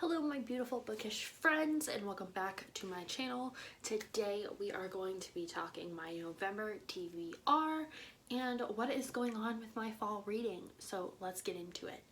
Hello my beautiful bookish friends and welcome back to my channel. Today we are going to be talking my November TBR and what is going on with my fall reading. So let's get into it.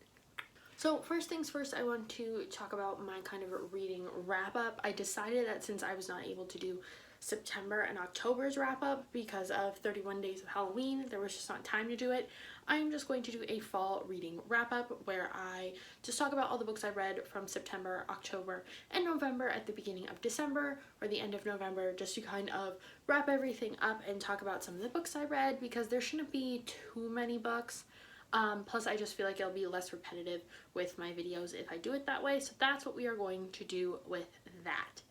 So first things first, I want to talk about my kind of reading wrap up. I decided that since I was not able to do September and October's wrap up because of 31 days of Halloween, there was just not time to do it. I'm just going to do a fall reading wrap up where I just talk about all the books I read from September, October, and November at the beginning of December or the end of November, just to kind of wrap everything up and talk about some of the books I read because there shouldn't be too many books. Plus I just feel like it'll be less repetitive with my videos if I do it that way. So that's what we are going to do with that.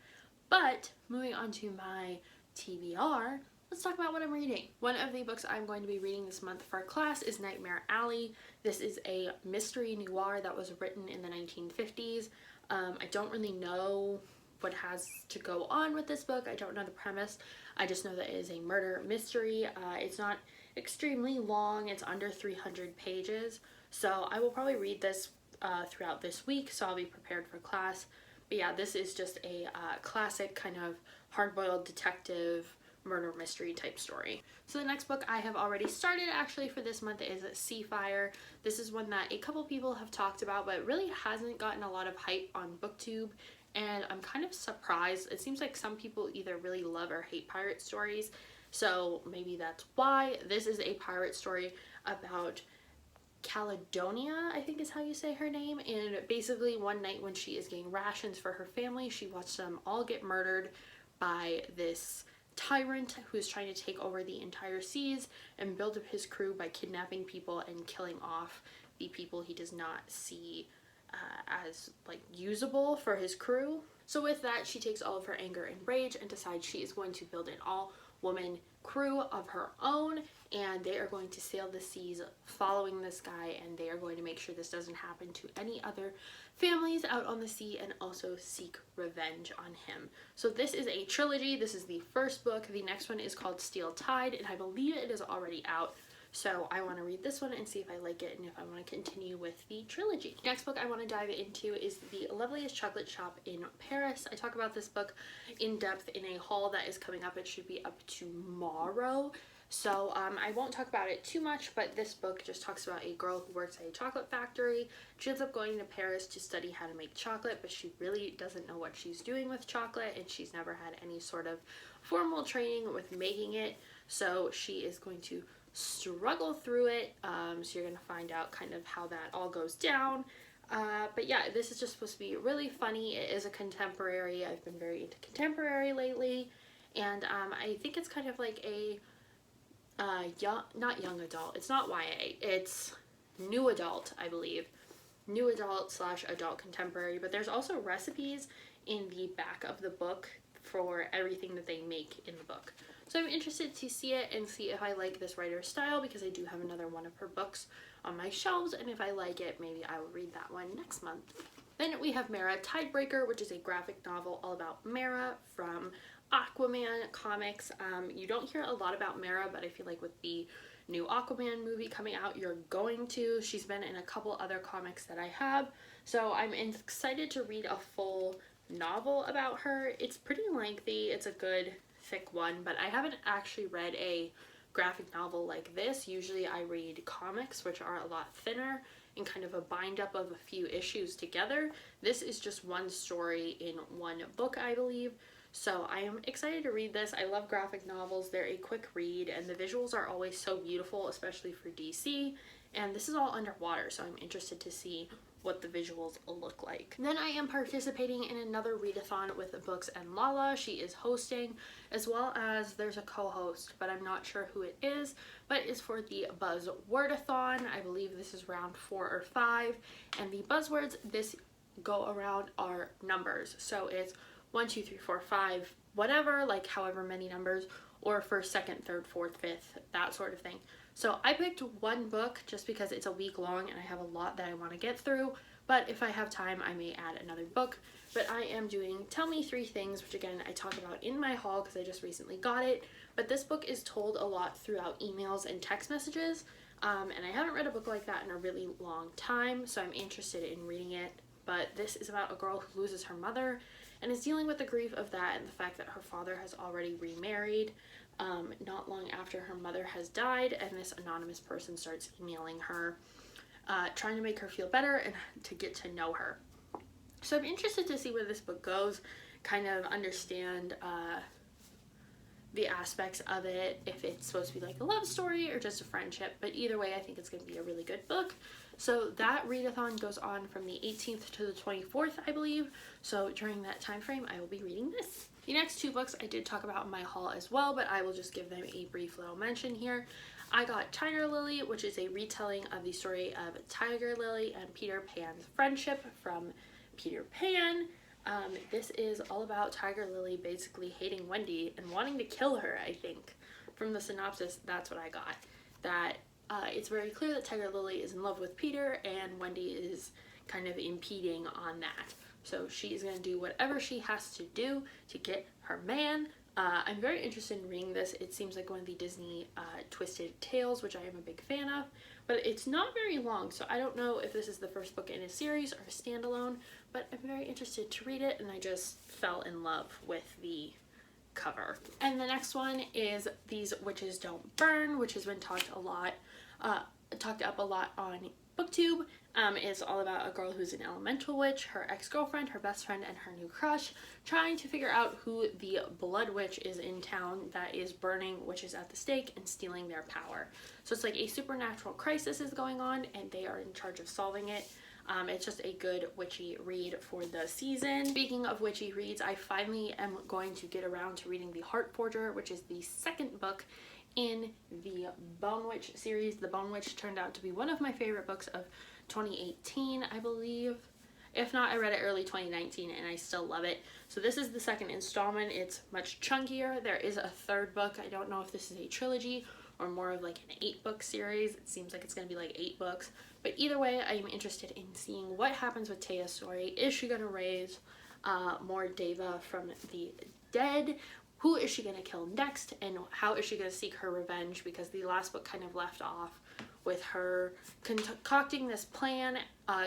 But moving on to my TBR, let's talk about what I'm reading. One of the books I'm going to be reading this month for class is Nightmare Alley. This is a mystery noir that was written in the 1950s. I don't really know what has to go on with this book. I don't know the premise. I just know that it is a murder mystery. It's not extremely long. It's under 300 pages. So I will probably read this throughout this week, so I'll be prepared for class. But yeah, this is just a classic kind of hard-boiled detective murder mystery type story. So the next book I have already started actually for this month is Seafire. This is one that a couple people have talked about but really hasn't gotten a lot of hype on BookTube, and I'm kind of surprised. It seems like some people either really love or hate pirate stories, so maybe that's why. This is a pirate story about Caledonia, I think is how you say her name, and basically one night when she is getting rations for her family, she watched them all get murdered by this tyrant who's trying to take over the entire seas and build up his crew by kidnapping people and killing off the people he does not see as like usable for his crew. So with that, she takes all of her anger and rage and decides she is going to build an all-woman crew of her own, and they are going to sail the seas following this guy, and they are going to make sure this doesn't happen to any other families out on the sea and also seek revenge on him. So this is a trilogy. This is the first book. The next one is called Steel Tide, and I believe it is already out. So I want to read this one and see if I like it and if I want to continue with the trilogy. Next book I want to dive into is The Loveliest Chocolate Shop in Paris. I talk about this book in depth in a haul that is coming up. It should be up tomorrow. So I won't talk about it too much, but this book just talks about a girl who works at a chocolate factory. She ends up going to Paris to study how to make chocolate, but she really doesn't know what she's doing with chocolate, and she's never had any sort of formal training with making it. So she is going to struggle through it. So you're going to find out kind of how that all goes down. But yeah, this is just supposed to be really funny. It is a contemporary. I've been very into contemporary lately, and I think it's kind of like a not young adult, it's not YA, it's new adult, I believe, new adult / adult contemporary, but there's also recipes in the back of the book for everything that they make in the book. So I'm interested to see it and see if I like this writer's style, because I do have another one of her books on my shelves, and if I like it, maybe I will read that one next month. Then we have Mara Tiebreaker, which is a graphic novel all about Mara from Aquaman comics. You don't hear a lot about Mara, but I feel like with the new Aquaman movie coming out, you're going to. She's been in a couple other comics that I have, so I'm excited to read a full novel about her. It's pretty lengthy. It's a good thick one, but I haven't actually read a graphic novel like this. Usually I read comics, which are a lot thinner and kind of a bind up of a few issues together. This is just one story in one book, I believe. So I am excited to read this. I love graphic novels. They're a quick read, and the visuals are always so beautiful, especially for DC. And this is all underwater, so I'm interested to see what the visuals look like. Then I am participating in another readathon with Books and Lala. She is hosting, as well as there's a co-host, but I'm not sure who it is, but it's for the Buzzword A Thon. I believe this is round 4 or 5, and the buzzwords this go around are numbers. So it's 1, 2, 3, 4, 5, whatever, like however many numbers, or first, second, third, fourth, fifth, that sort of thing. So I picked one book just because it's a week long and I have a lot that I want to get through, but if I have time I may add another book. But I am doing Tell Me 3 Things, which again I talk about in my haul because I just recently got it, but this book is told a lot throughout emails and text messages, and I haven't read a book like that in a really long time, so I'm interested in reading it but this is about a girl who loses her mother and is dealing with the grief of that and the fact that her father has already remarried not long after her mother has died, and this anonymous person starts emailing her trying to make her feel better and to get to know her. So I'm interested to see where this book goes, kind of understand the aspects of it, if it's supposed to be like a love story or just a friendship, but either way I think it's going to be a really good book. So that readathon goes on from the 18th to the 24th, I believe, so during that time frame I will be reading this. The next two books I did talk about in my haul as well, but I will just give them a brief little mention here. I got Tiger Lily, which is a retelling of the story of Tiger Lily and Peter Pan's friendship from Peter Pan. This is all about Tiger Lily basically hating Wendy and wanting to kill her, I think. From the synopsis, that's what I got. That it's very clear that Tiger Lily is in love with Peter and Wendy is kind of impeding on that. So she's going to do whatever she has to do to get her man. I'm very interested in reading this. It seems like one of the Disney Twisted Tales, which I am a big fan of, but it's not very long, so I don't know if this is the first book in a series or a standalone, but I'm very interested to read it, and I just fell in love with the cover. And the next one is These Witches Don't Burn, which has been talked up a lot on BookTube. It's all about a girl who's an elemental witch, her ex-girlfriend, her best friend, and her new crush, trying to figure out who the blood witch is in town that is burning witches at the stake and stealing their power. So it's like a supernatural crisis is going on, and they are in charge of solving it. It's just a good witchy read for the season. Speaking of witchy reads, I finally am going to get around to reading The Heart Forger, which is the second book in the Bone Witch series. The Bone Witch turned out to be one of my favorite books of 2018, I believe. If not, I read it early 2019 and I still love it. So this is the second installment. It's much chunkier. There is a third book. I don't know if this is a trilogy or more of like an 8-book series. It seems like it's going to be like 8 books. But either way, I am interested in seeing what happens with Taya's story. Is she going to raise more Deva from the dead? Who is she going to kill next? And how is she going to seek her revenge? Because the last book kind of left off with her concocting this plan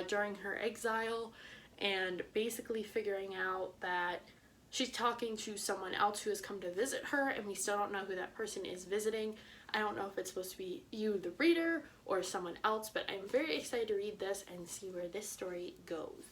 during her exile and basically figuring out that she's talking to someone else who has come to visit her, and we still don't know who that person is visiting. I don't know if it's supposed to be you, the reader, or someone else, but I'm very excited to read this and see where this story goes.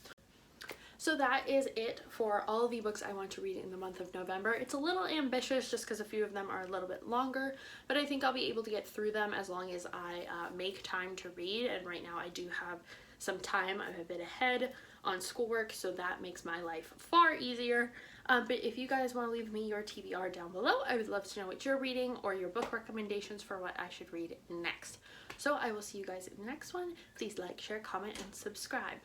So that is it for all the books I want to read in the month of November. It's a little ambitious just because a few of them are a little bit longer, but I think I'll be able to get through them as long as I make time to read, and right now I do have some time. I'm a bit ahead on schoolwork, so that makes my life far easier. But if you guys want to leave me your TBR down below, I would love to know what you're reading or your book recommendations for what I should read next. So I will see you guys in the next one. Please like, share, comment, and subscribe.